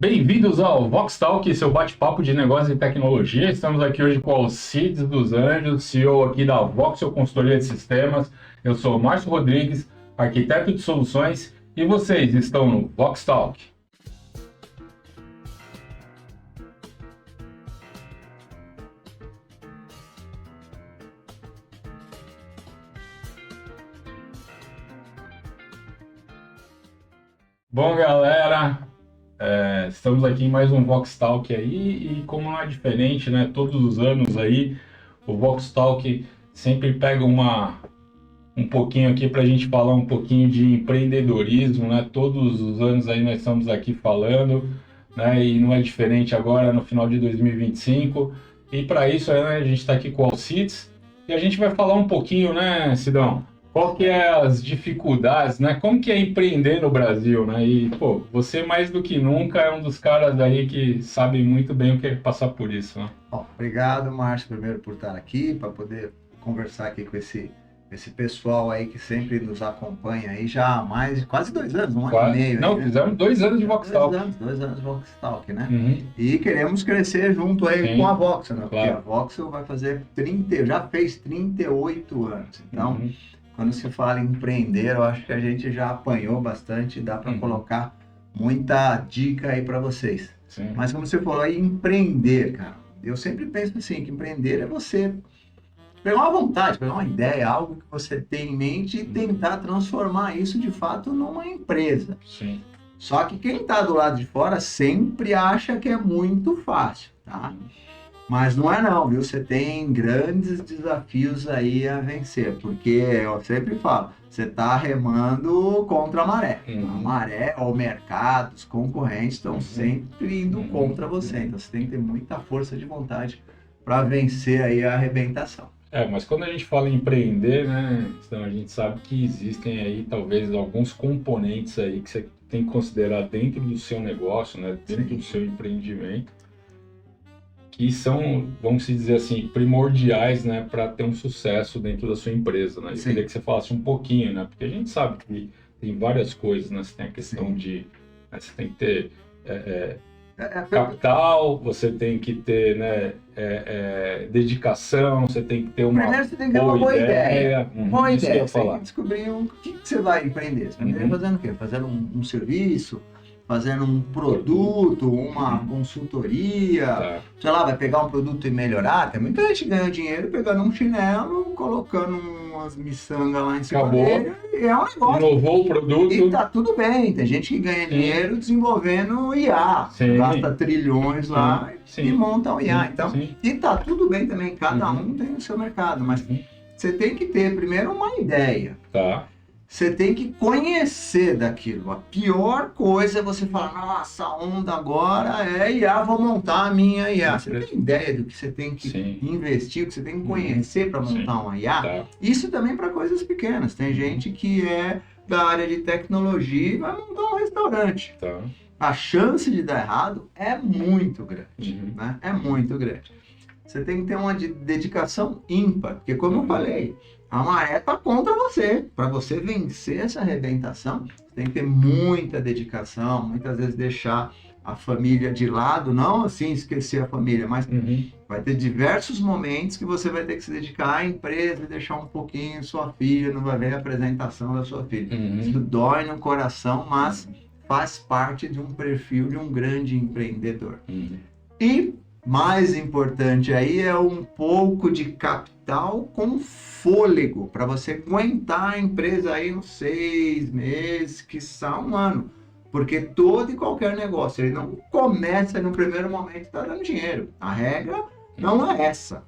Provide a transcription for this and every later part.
Bem-vindos ao Vox Talk, seu bate-papo de negócios e tecnologia. Estamos aqui hoje com o Alcides dos Anjos, CEO aqui da Voxel Consultoria de Sistemas. Eu sou o Márcio Rodrigues, arquiteto de soluções, e vocês estão no Vox Talk. Bom, galera, estamos aqui em mais um Vox Talk aí, e como não é diferente, né? Todos os anos aí, o Vox Talk sempre pega um pouquinho aqui para a gente falar um pouquinho de empreendedorismo, né? Todos os anos aí nós estamos aqui falando, né? E não é diferente agora no final de 2025. E para isso, né, a gente está aqui com o Alcides e a gente vai falar um pouquinho, né, Sidão? Qual que é as dificuldades, né? Como que é empreender no Brasil, né? E, pô, você mais do que nunca é um dos caras aí que sabe muito bem o que é passar por isso, né? Bom, obrigado, Márcio, primeiro por estar aqui, para poder conversar aqui com esse pessoal aí que sempre nos acompanha aí já há mais de quase 2 anos, um ano e meio. Não, aí, né? fizemos 2 anos de Vox Talk. 2 anos de Vox Talk, né? Uhum. E queremos crescer junto aí Sim, com a Voxel, né? Porque claro. a Voxel vai fazer já fez 38 anos. Então, quando se fala em empreender, eu acho que a gente já apanhou bastante, dá para colocar muita dica aí para vocês. Sim. Mas como você falou aí, empreender, cara, eu sempre penso assim, que empreender é você pegar uma vontade, pegar uma ideia, algo que você tem em mente e tentar transformar isso de fato numa empresa. Sim. Só que quem está do lado de fora sempre acha que é muito fácil, tá? Mas não é não, viu? Você tem grandes desafios aí a vencer, porque eu sempre falo, você está remando contra a maré. A maré, o mercado, os concorrentes estão sempre indo contra você. Então você tem que ter muita força de vontade para vencer aí a arrebentação. Mas quando a gente fala em empreender, né, então a gente sabe que existem aí talvez alguns componentes aí que você tem que considerar dentro do seu negócio, né, dentro do seu empreendimento, que são, vamos dizer assim, primordiais, né, para ter um sucesso dentro da sua empresa, né? Eu queria que você falasse um pouquinho, né, porque a gente sabe que tem várias coisas, né, você tem a questão de, né, você tem que ter capital, você tem que ter, né, dedicação, você tem que ter uma Primeiro você tem que ter uma boa ideia. Boa Isso que eu ideia. ia Você tem falar. que descobrir o que você vai empreender. Você vai empreender fazendo o quê? Fazendo um serviço, fazendo um produto, uma consultoria, Tá. sei lá, vai pegar um produto e melhorar. Tem muita gente que ganha dinheiro pegando um chinelo, colocando umas miçangas lá em cima Acabou. dele, e é um negócio. Inovou o produto. E tá tudo bem, tem gente que ganha dinheiro desenvolvendo IA, Sim. gasta trilhões lá Sim. e monta um IA. Sim. Então, Sim. e tá tudo bem também, cada um tem o seu mercado, mas você tem que ter primeiro uma ideia. Tá. Você tem que conhecer daquilo. A pior coisa é você falar, nossa, a onda agora é IA, vou montar a minha IA. Você tem ideia do que você tem que investir, o que você tem que conhecer para montar uma IA? Tá. Isso também para coisas pequenas. Tem gente que é da área de tecnologia e vai montar um restaurante. Tá. A chance de dar errado é muito grande, né? É muito grande. Você tem que ter uma dedicação ímpar, porque como eu falei, a maré está contra você. Para você vencer essa arrebentação, você tem que ter muita dedicação, muitas vezes deixar a família de lado, não assim esquecer a família, mas vai ter diversos momentos que você vai ter que se dedicar à empresa e deixar um pouquinho sua filha, não vai ver a apresentação da sua filha. Isso dói no coração, mas faz parte de um perfil de um grande empreendedor. E mais importante aí é um pouco de capital com fôlego para você aguentar a empresa aí uns 6 meses, quiçá um ano. Porque todo e qualquer negócio, ele não começa no primeiro momento e tá dando dinheiro. A regra não é essa.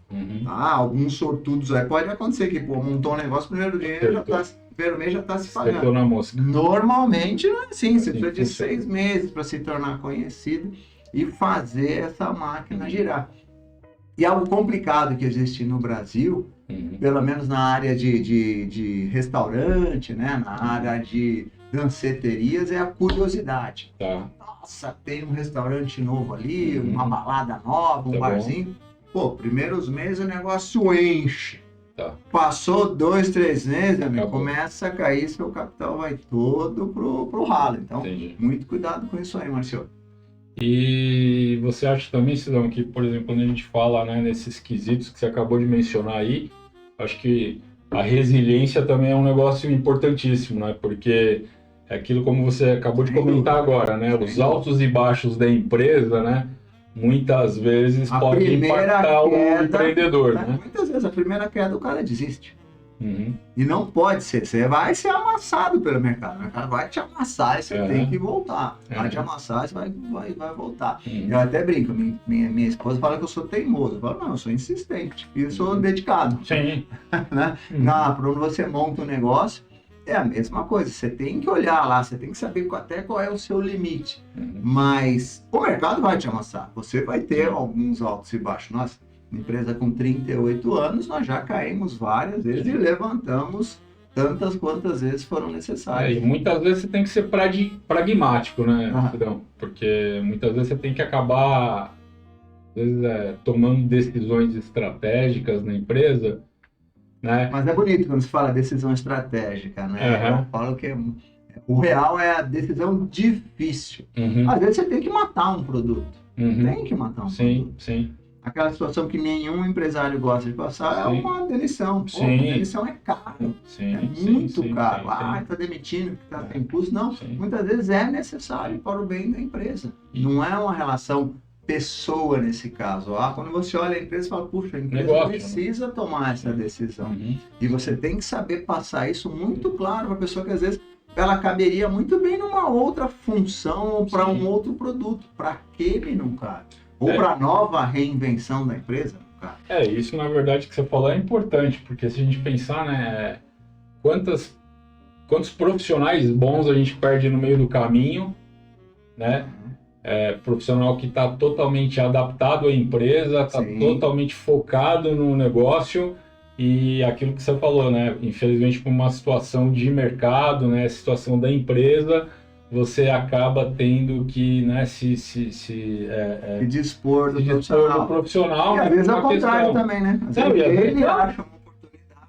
Alguns sortudos aí, pode acontecer que montou um negócio, primeiro mês já está se pagando. Na mosca. Normalmente não é assim, você precisa de 6 meses para se tornar conhecido e fazer essa máquina girar. E algo complicado que existe no Brasil, pelo menos na área de restaurante, né, na área de danceterias, é a curiosidade. Tá. Nossa, tem um restaurante novo ali, uma balada nova, um barzinho. Pô, primeiros meses o negócio enche. Tá. Passou 2, 3 meses, amigo, começa a cair, seu capital vai todo pro ralo. Então, muito cuidado com isso aí, Marcelo. E você acha também, Sidão, que, por exemplo, quando a gente fala, né, nesses quesitos que você acabou de mencionar aí, acho que a resiliência também é um negócio importantíssimo, né? Porque é aquilo como você acabou de Sem comentar dúvida. agora, né? Sem Os dúvida. altos e baixos da empresa, né? Muitas vezes A pode primeira impactar o queda, empreendedor, né? né? Muitas vezes a primeira queda o cara desiste. Uhum. E não pode ser. Você vai ser amassado pelo mercado. O mercado vai te amassar e você tem que voltar. Vai te amassar e você vai voltar. Uhum. Eu até brinco. Minha esposa fala que eu sou teimoso. Eu falo, não, eu sou insistente. E eu sou dedicado. Sim. Né? Quando você monta um negócio, é a mesma coisa. Você tem que olhar lá. Você tem que saber até qual é o seu limite. Mas o mercado vai te amassar. Você vai ter alguns altos e baixos. Nossa, empresa com 38 anos, nós já caímos várias vezes e levantamos tantas quantas vezes foram necessárias. E muitas vezes você tem que ser pragmático, né, Ah. Sidão? Porque muitas vezes você tem que acabar, às vezes, tomando decisões estratégicas na empresa, né? Mas é bonito quando se fala decisão estratégica, né? Uhum. Eu falo que o real é a decisão difícil. Uhum. Às vezes você tem que matar um produto. Uhum. Tem que matar um Sim, produto. sim. Aquela situação que nenhum empresário gosta de passar é Sim. uma demissão. Pô, Sim. uma demissão é caro. Sim, É sim, muito sim, caro. sim. Está demitindo, está sem custo. Não, Sim. muitas vezes é necessário para o bem da empresa. Não é uma relação pessoa nesse caso. Quando você olha a empresa e fala, puxa, a empresa Negócio, precisa tomar essa decisão. Uhum. E você tem que saber passar isso muito claro para a pessoa que às vezes ela caberia muito bem numa outra função ou para Sim. um outro produto. Para aquele não cabe. Ou para a nova reinvenção da empresa, não cabe. Isso na verdade que você falou é importante, porque se a gente pensar, né, quantos profissionais bons a gente perde no meio do caminho, né? Profissional que está totalmente adaptado à empresa, está totalmente focado no negócio e aquilo que você falou, né? Infelizmente, por uma situação de mercado, né? Situação da empresa, você acaba tendo que, né? Se dispor do profissional. E às vezes é o contrário também, né? Às vezes ele acha uma oportunidade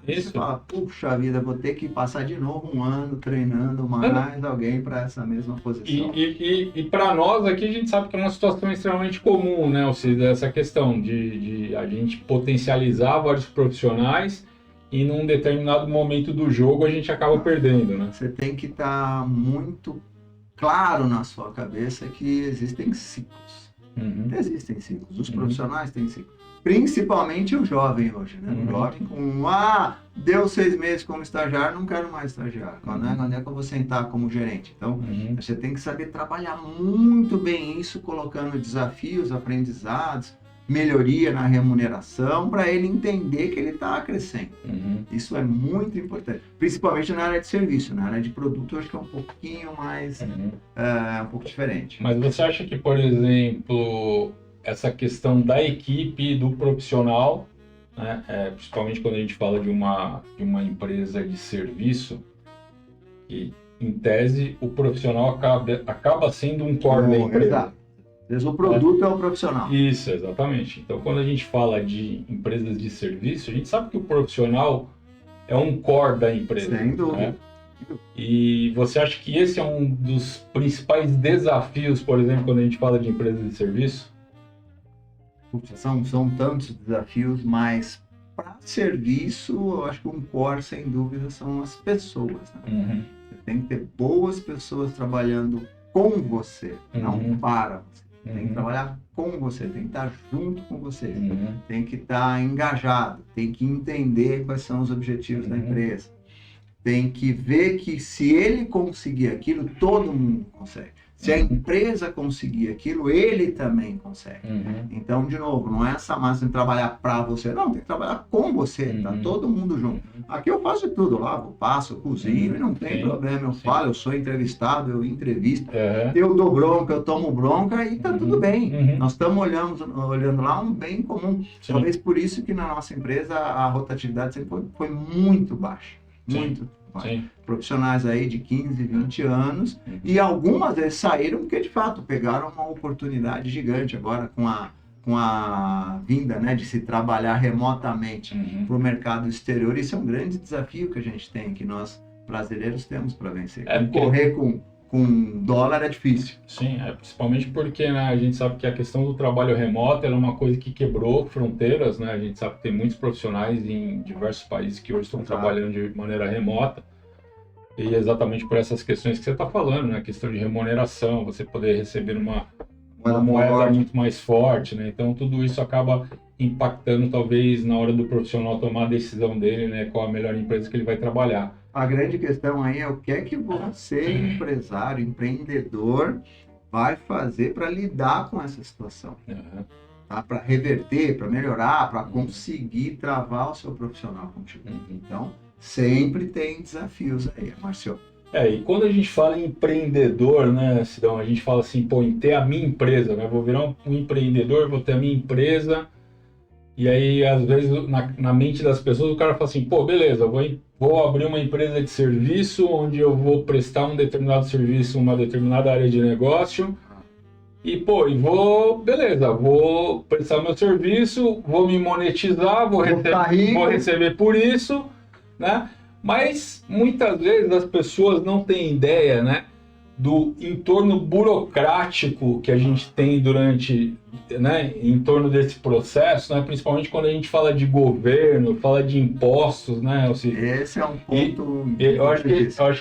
e você fala, puxa vida, vou ter que passar de novo um ano treinando mais alguém para essa mesma posição. E para nós aqui a gente sabe que é uma situação extremamente comum, né? Ou seja, essa questão de a gente potencializar vários profissionais e num determinado momento do jogo a gente acaba perdendo, né? Você tem que estar muito claro na sua cabeça que existem ciclos. Existem ciclos. Os profissionais têm ciclos. Principalmente o jovem hoje, né? O jovem com, deu 6 meses como estagiário, não quero mais estagiário. Quando é que eu vou sentar como gerente? Então, você tem que saber trabalhar muito bem isso, colocando desafios, aprendizados, melhoria na remuneração, para ele entender que ele está crescendo. Isso é muito importante. Principalmente na área de serviço. Na área de produto, eu acho que é um pouquinho mais... um pouco diferente. Mas você acha que, por exemplo, essa questão da equipe, do profissional, né, principalmente quando a gente fala de uma empresa de serviço, que, em tese, o profissional acaba sendo um core da empresa. Exato. Às vezes o produto é o profissional. Isso, exatamente. Então, quando a gente fala de empresas de serviço, a gente sabe que o profissional é um core da empresa. Sem dúvida. Né? E você acha que esse é um dos principais desafios, por exemplo, quando a gente fala de empresas de serviço? São tantos desafios, mas para serviço, eu acho que um core, sem dúvida, são as pessoas. Né? Você tem que ter boas pessoas trabalhando com você, não para você. Tem que trabalhar com você, tem que estar junto com você, tem que estar engajado, tem que entender quais são os objetivos da empresa. Tem que ver que se ele conseguir aquilo, todo mundo consegue. Se a empresa conseguir aquilo, ele também consegue. Então, de novo, não é essa máxima de trabalhar para você, não, tem que trabalhar com você, tá todo mundo junto. Aqui eu faço de tudo, eu lavo, passo, eu cozinho, e não tem problema, eu falo, eu sou entrevistado, eu entrevisto, eu dou bronca, eu tomo bronca e tá tudo bem. Nós estamos olhando lá um bem comum. Talvez por isso que na nossa empresa a rotatividade sempre foi muito baixa. Muito. Profissionais aí de 15, 20 anos e algumas vezes saíram porque de fato pegaram uma oportunidade gigante agora com a vinda, né, de se trabalhar remotamente para o mercado exterior. Isso é um grande desafio que a gente tem, que nós brasileiros temos para vencer. Correr com com dólar é difícil. Sim, principalmente porque, né, a gente sabe que a questão do trabalho remoto era uma coisa que quebrou fronteiras, né? A gente sabe que tem muitos profissionais em diversos países que hoje estão trabalhando de maneira remota. E exatamente por essas questões que você está falando, né? A questão de remuneração, você poder receber uma moeda muito mais forte, né? Então tudo isso acaba impactando talvez na hora do profissional tomar a decisão dele, né? Qual a melhor empresa que ele vai trabalhar. A grande questão aí é o que é que você, empresário, empreendedor, vai fazer para lidar com essa situação. Tá? Para reverter, para melhorar, para conseguir travar o seu profissional contigo. Então, sempre tem desafios aí, Márcio. E quando a gente fala em empreendedor, né, Sidão, a gente fala assim, pô, em ter a minha empresa, né? Vou virar um empreendedor, vou ter a minha empresa. E aí, às vezes, na mente das pessoas, o cara fala assim, pô, beleza, vou abrir uma empresa de serviço onde eu vou prestar um determinado serviço, uma determinada área de negócio. E, pô, beleza, vou prestar meu serviço, vou me monetizar, vou receber por isso, né? Mas, muitas vezes, as pessoas não têm ideia, né, do entorno burocrático que a gente tem em torno desse processo, né? Principalmente quando a gente fala de governo, fala de impostos, né? Esse é um ponto... Eu acho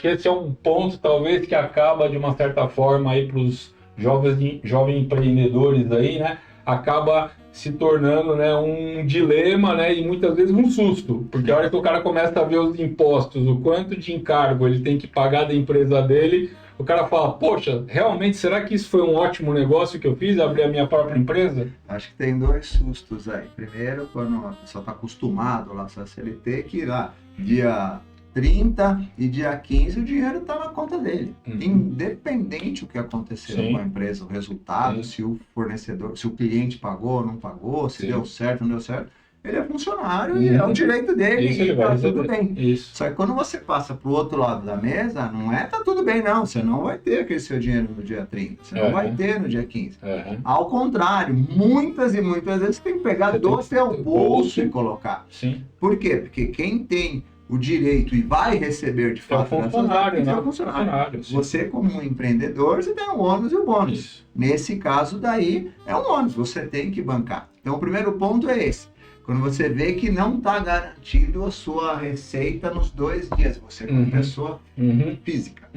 que esse é um ponto, talvez, que acaba, de uma certa forma, aí para os jovens empreendedores aí, né? Acaba se tornando, né, um dilema, né, e muitas vezes um susto, porque a hora que o cara começa a ver os impostos, o quanto de encargo ele tem que pagar da empresa dele, o cara fala, poxa, realmente, será que isso foi um ótimo negócio que eu fiz, abrir a minha própria empresa? Acho que tem dois sustos aí. Primeiro, quando a pessoa está acostumado lá na CLT, que lá, dia 30 e dia 15 o dinheiro está na conta dele. Independente do que aconteceu com a empresa, o resultado, se o fornecedor, se o cliente pagou ou não pagou, se deu certo ou não deu certo, ele é funcionário e é o direito dele e tá tudo bem. Só que quando você passa pro outro lado da mesa, não é tá tudo bem não, você não vai ter aquele seu dinheiro no dia 30, você não vai ter no dia 15. Ao contrário, muitas e muitas vezes você tem que pegar do seu bolso e colocar. Por quê? Porque quem tem o direito e vai receber de fato é o funcionário. Você, como um empreendedor, você tem o ônus e o bônus. Nesse caso daí, é um ônus, você tem que bancar. Então, o primeiro ponto é esse. Quando você vê que não está garantido a sua receita nos 2 dias, você como pessoa física.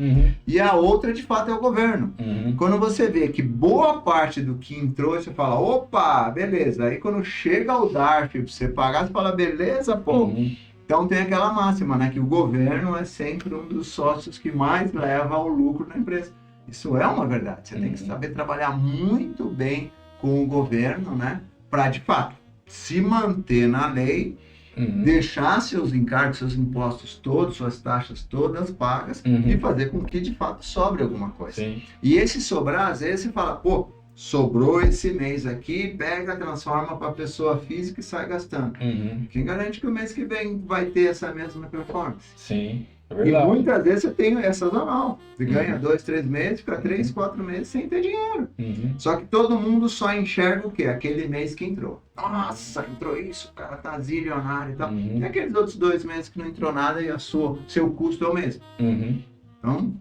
E a outra, de fato, é o governo. Quando você vê que boa parte do que entrou, você fala, opa, beleza. Aí quando chega o DARF para você pagar, você fala, beleza, pô. Então tem aquela máxima, né, que o governo é sempre um dos sócios que mais leva ao lucro da empresa. Isso é uma verdade. Você tem que saber trabalhar muito bem com o governo, né, para, de fato, se manter na lei, deixar seus encargos, seus impostos todos, suas taxas todas pagas e fazer com que, de fato, sobre alguma coisa. E esse sobrar, às vezes, você fala, pô, sobrou esse mês aqui, pega, transforma para pessoa física e sai gastando. Quem garante que o mês que vem vai ter essa mesma performance? É verdade. E muitas vezes você tem essa sazonal. Você ganha 2, 3 meses, fica 3, 4 meses sem ter dinheiro. Só que todo mundo só enxerga o quê? Aquele mês que entrou. Nossa, entrou isso, o cara tá zilionário e tal. E aqueles outros 2 meses que não entrou nada e seu custo é o mesmo. Então,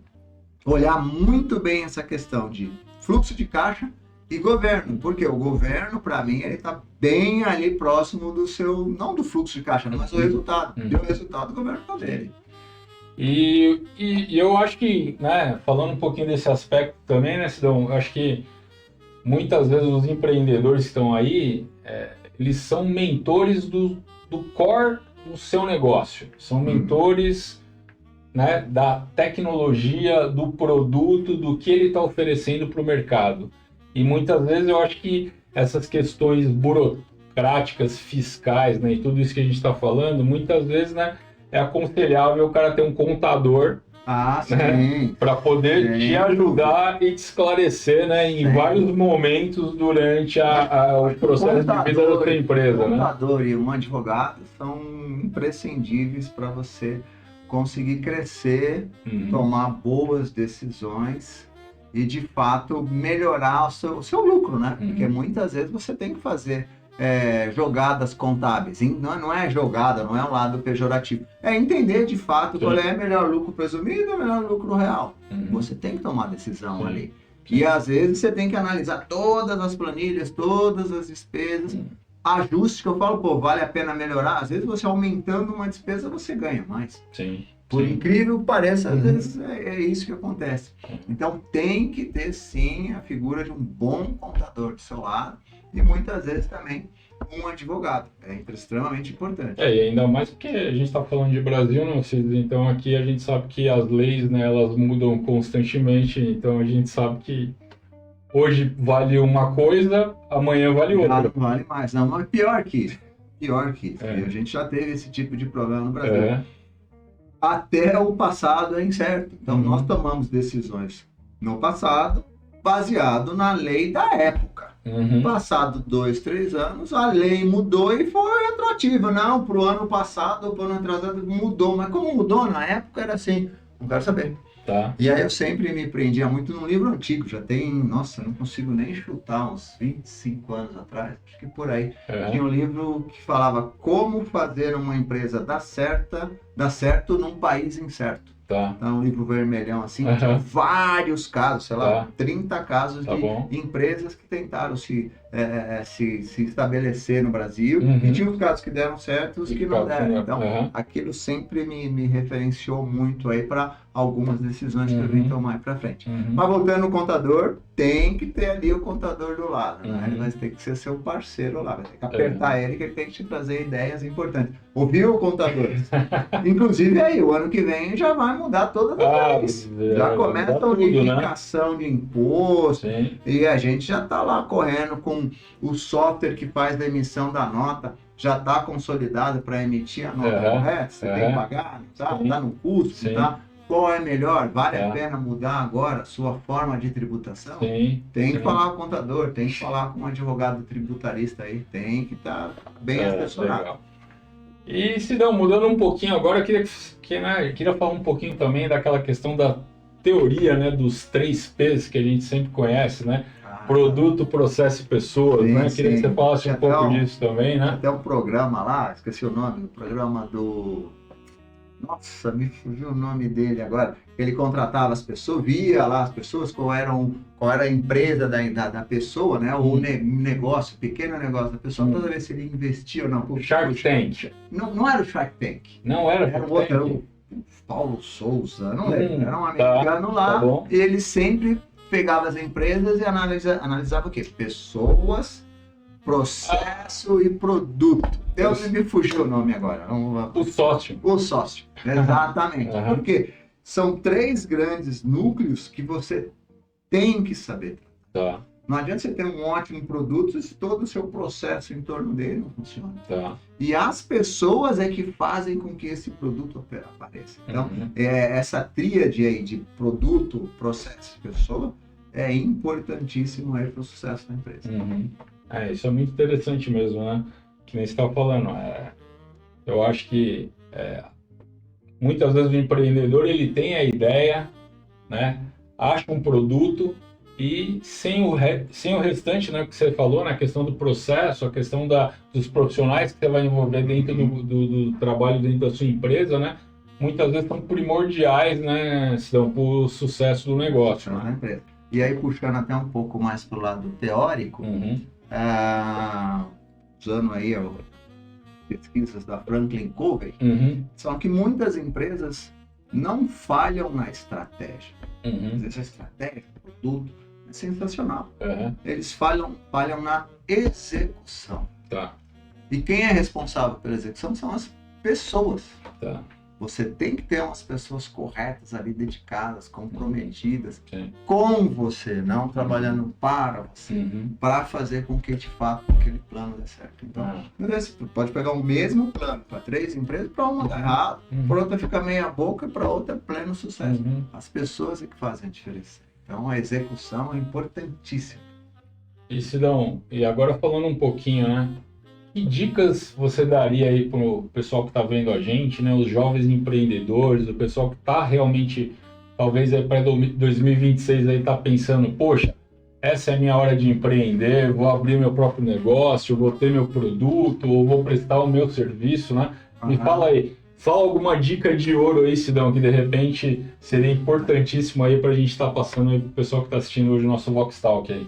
olhar muito bem essa questão de fluxo de caixa e governo, porque o governo, para mim, ele está bem ali próximo do seu, não do fluxo de caixa, mas do resultado. E o resultado do governo está dele. E eu acho que, né, falando um pouquinho desse aspecto também, né, Sidão, eu acho que muitas vezes os empreendedores que estão aí, eles são mentores do core do seu negócio, são mentores, né, da tecnologia, do produto, do que ele está oferecendo para o mercado. E muitas vezes eu acho que essas questões burocráticas, fiscais, né, e tudo isso que a gente está falando, muitas vezes, né, é aconselhável o cara ter um contador, né, para poder te ajudar e te esclarecer, né, em vários momentos durante o processo de vida da sua empresa. Um contador e um advogado são imprescindíveis para você conseguir crescer, tomar boas decisões e, de fato, melhorar o seu lucro, né? Porque muitas vezes você tem que fazer jogadas contábeis. Não é jogada, não é um lado pejorativo. É entender de fato qual é melhor lucro presumido ou melhor lucro real. Você tem que tomar decisão ali. E às vezes você tem que analisar todas as planilhas, todas as despesas, ajustes que eu falo, pô, vale a pena melhorar. Às vezes você aumentando uma despesa, você ganha mais. Sim. Por incrível que pareça, às vezes é isso que acontece. Então tem que ter sim a figura de um bom contador do seu lado e muitas vezes também um advogado. É extremamente importante. E ainda mais porque a gente está falando de Brasil, né, Cid? Então aqui a gente sabe que as leis, né, elas mudam constantemente, então a gente sabe que hoje vale uma coisa, amanhã vale outra. Não vale mais, não, mas pior que isso. Pior que isso. A gente já teve esse tipo de problema no Brasil. Até o passado é incerto. Então nós tomamos decisões no passado baseado na lei da época. Passado 2, 3 anos, a lei mudou e foi retroativa. Não, para o ano passado ou para o ano atrasado mudou. Mas como mudou na época era assim, não quero saber. Tá. E aí eu sempre me prendia muito num livro antigo, já tem, nossa, não consigo nem chutar, uns 25 anos atrás, acho que por aí. Tinha um livro que falava como fazer uma empresa dar certo num país incerto. Tá. Então, um livro vermelhão assim, tinha vários casos, sei lá, 30 casos de empresas que tentaram se estabelecer no Brasil e tinha os casos que deram certo e os que não deram. Então, aquilo sempre me referenciou muito aí para algumas decisões que eu vim tomar para frente. Mas voltando no contador, tem que ter ali o contador do lado, né? Ele vai ter que ser seu parceiro lá, vai ter que apertar ele, que ele tem que te trazer ideias importantes. Ouviu, contadores? Inclusive aí, o ano que vem já vai mudar todas as leis. Já começa a unificação de imposto e a gente já está lá correndo com o software que faz a emissão da nota, já está consolidado para emitir a nota correta, você tem que pagar, não está no custo, não tá? Qual é melhor? Vale a pena mudar agora a sua forma de tributação? Tem que falar com o contador, tem que falar com um advogado tributarista aí, tem que estar bem assessorado. Legal. E Sidão, mudando um pouquinho agora, eu queria falar um pouquinho também daquela questão da teoria, né, dos 3 P's que a gente sempre conhece, né? Produto, processo e pessoas, né? Queria que você falasse um pouco disso também, né? Até um programa lá, esqueci o nome, o programa do... Nossa, me fugiu o nome dele agora. Ele contratava as pessoas, via lá as pessoas, qual era a empresa da pessoa, né? O negócio, pequeno negócio da pessoa, toda vez se ele investia ou não. Shark Tank. Não era o Shark Tank. Não era o outro, era o Paulo Souza, não lembro. Era um americano lá, e ele sempre pegava as empresas e analisava o quê? Pessoas, processo e produto. Me fugiu o nome agora. O sócio. O sócio, exatamente. Porque são 3 grandes núcleos que você tem que saber. Não adianta você ter um ótimo produto se todo o seu processo em torno dele não funciona. E as pessoas é que fazem com que esse produto apareça. Então, essa tríade aí de produto, processo e pessoa é importantíssimo aí para o sucesso da empresa. Isso é muito interessante mesmo, né? Que nem você estava falando. Eu acho que muitas vezes o empreendedor ele tem a ideia, né? Acha um produto e sem o restante, né, que você falou, na questão do processo, a questão dos profissionais que você vai envolver dentro do trabalho dentro da sua empresa, né? Muitas vezes são primordiais, né, para o sucesso do negócio. Né? E aí, puxando até um pouco mais para o lado teórico, usando aí pesquisas da Franklin Covey, são que muitas empresas não falham na estratégia. Às vezes a estratégia, o produto, é sensacional. Eles falham na execução. E quem é responsável pela execução são as pessoas. Você tem que ter umas pessoas corretas ali, dedicadas, comprometidas com você, não trabalhando para você, para fazer com que de fato aquele plano dê certo. Então, você pode pegar o mesmo plano para 3 empresas, para uma dar errado, para outra fica meia boca e para outra pleno sucesso. As pessoas é que fazem a diferença. Então a execução é importantíssima. E Sidão, e agora falando um pouquinho, né? Que dicas você daria aí para o pessoal que está vendo a gente, né? Os jovens empreendedores, o pessoal que está realmente, talvez aí para 2026 aí está pensando, poxa, essa é a minha hora de empreender, vou abrir meu próprio negócio, vou ter meu produto, ou vou prestar o meu serviço, né? Me fala aí, fala alguma dica de ouro aí, Sidão, que de repente seria importantíssimo aí pra gente estar passando aí pro pessoal que tá assistindo hoje o nosso Vox Talk aí.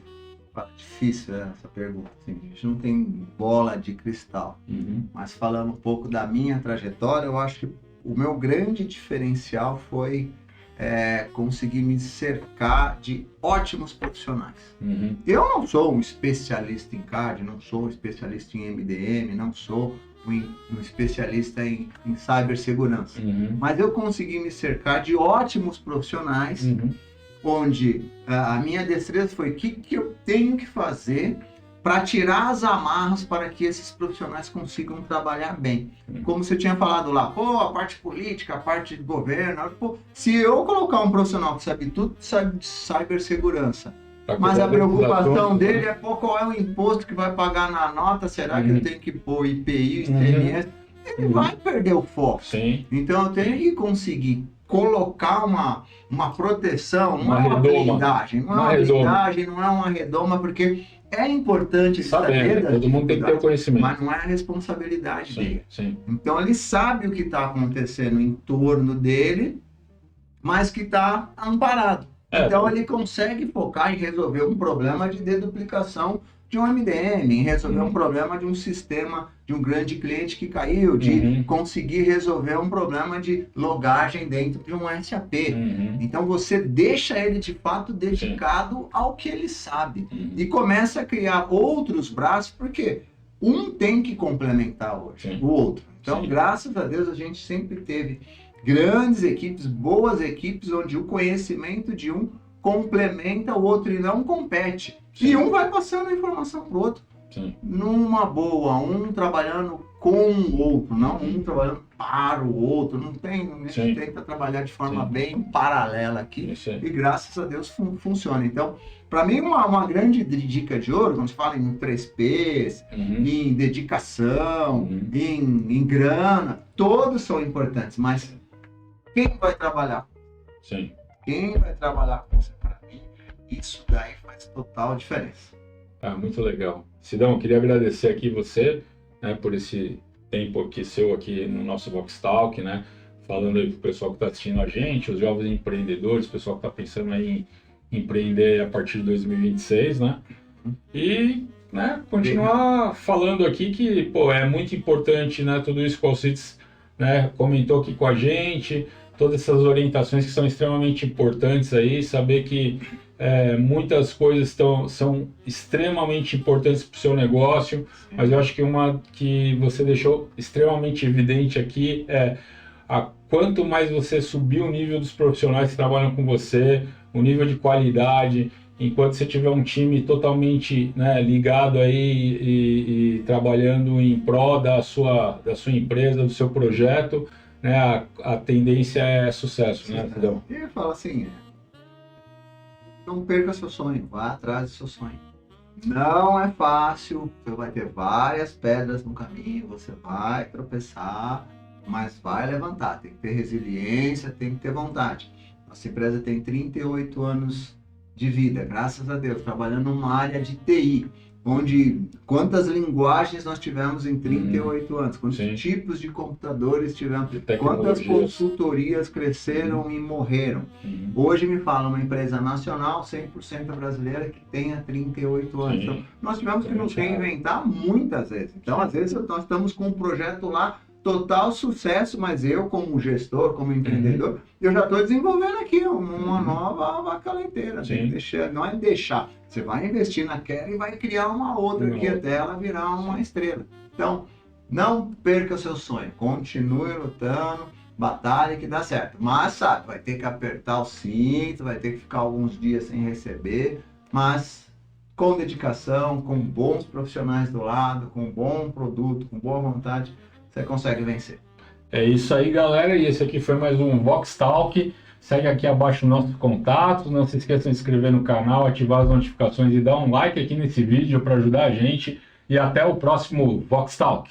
Difícil essa pergunta, assim, a gente não tem bola de cristal, mas falando um pouco da minha trajetória, eu acho que o meu grande diferencial foi conseguir me cercar de ótimos profissionais. Eu não sou um especialista em CAD, não sou um especialista em MDM, não sou um especialista em cibersegurança, mas eu consegui me cercar de ótimos profissionais, onde a minha destreza foi o que eu tenho que fazer para tirar as amarras para que esses profissionais consigam trabalhar bem. Como você tinha falado lá, pô, a parte política, a parte de governo, pô, se eu colocar um profissional que sabe tudo de cibersegurança, mas a preocupação dele é, pô, qual é o imposto que vai pagar na nota, será que eu tenho que pôr IPI, ICMS? Ele vai perder o foco. Sim. Então eu tenho que conseguir colocar uma proteção, não Uma é uma redoma. blindagem, não é uma blindagem, não é uma redoma, porque é importante saber, né? Todo mundo tem que ter o conhecimento. Mas não é a responsabilidade dele. Sim. Então ele sabe o que está acontecendo em torno dele, mas que está amparado. Então ele consegue focar em resolver um problema de deduplicação de um MDM, em resolver um problema de um sistema, de um grande cliente que caiu, de conseguir resolver um problema de logagem dentro de um SAP. Então você deixa ele de fato dedicado ao que ele sabe e começa a criar outros braços, porque um tem que complementar hoje o outro. Então, graças a Deus, a gente sempre teve grandes equipes, boas equipes, onde o conhecimento de um complementa o outro e não compete. E um vai passando a informação para o outro. Numa boa, um trabalhando com o outro, não um trabalhando para o outro. Não tem, a gente tenta trabalhar de forma bem paralela aqui. E graças a Deus funciona. Então, para mim, uma grande dica de ouro, quando se fala em 3Ps, em dedicação, em grana, todos são importantes, mas quem vai trabalhar? Quem vai trabalhar com você? Para mim, isso daí faz total diferença. Muito legal. Sidão, eu queria agradecer aqui você, né, por esse tempo aqui seu aqui no nosso Vox Talk, né, falando aí pro pessoal que está assistindo a gente, os jovens empreendedores, o pessoal que está pensando aí em empreender a partir de 2026, né, e, né, continuar falando aqui que, pô, é muito importante, né, tudo isso que o Alcides, né, comentou aqui com a gente, todas essas orientações que são extremamente importantes aí, saber que muitas coisas são extremamente importantes para o seu negócio, mas eu acho que uma que você deixou extremamente evidente aqui é quanto mais você subir o nível dos profissionais que trabalham com você, o nível de qualidade, enquanto você tiver um time totalmente, né, ligado aí e trabalhando em prol da sua empresa, do seu projeto, né, a tendência é sucesso, né, Sidão? Eu falo assim, não perca seu sonho, vá atrás do seu sonho. Não é fácil, você vai ter várias pedras no caminho, você vai tropeçar, mas vai levantar. Tem que ter resiliência, tem que ter vontade. Nossa empresa tem 38 anos de vida, graças a Deus, trabalhando numa área de TI, onde quantas linguagens nós tivemos em 38 anos, quantos tipos de computadores tivemos, quantas consultorias cresceram e morreram. Hoje me fala uma empresa nacional, 100% brasileira, que tenha 38 anos. Então, nós tivemos que nos reinventar muitas vezes. Então, às vezes, nós estamos com um projeto lá, total sucesso, mas eu, como gestor, como empreendedor, eu já estou desenvolvendo aqui uma nova vaca leiteira. Não é deixar. Você vai investir naquela e vai criar uma outra aqui até ela virar uma estrela. Então, não perca seu sonho. Continue lutando, batalha que dá certo. Mas, sabe, vai ter que apertar o cinto, vai ter que ficar alguns dias sem receber, mas com dedicação, com bons profissionais do lado, com bom produto, com boa vontade, você consegue vencer. É isso aí, galera. E esse aqui foi mais um Vox Talk. Segue aqui abaixo nossos contatos. Não se esqueçam de se inscrever no canal, ativar as notificações e dar um like aqui nesse vídeo para ajudar a gente. E até o próximo Vox Talk.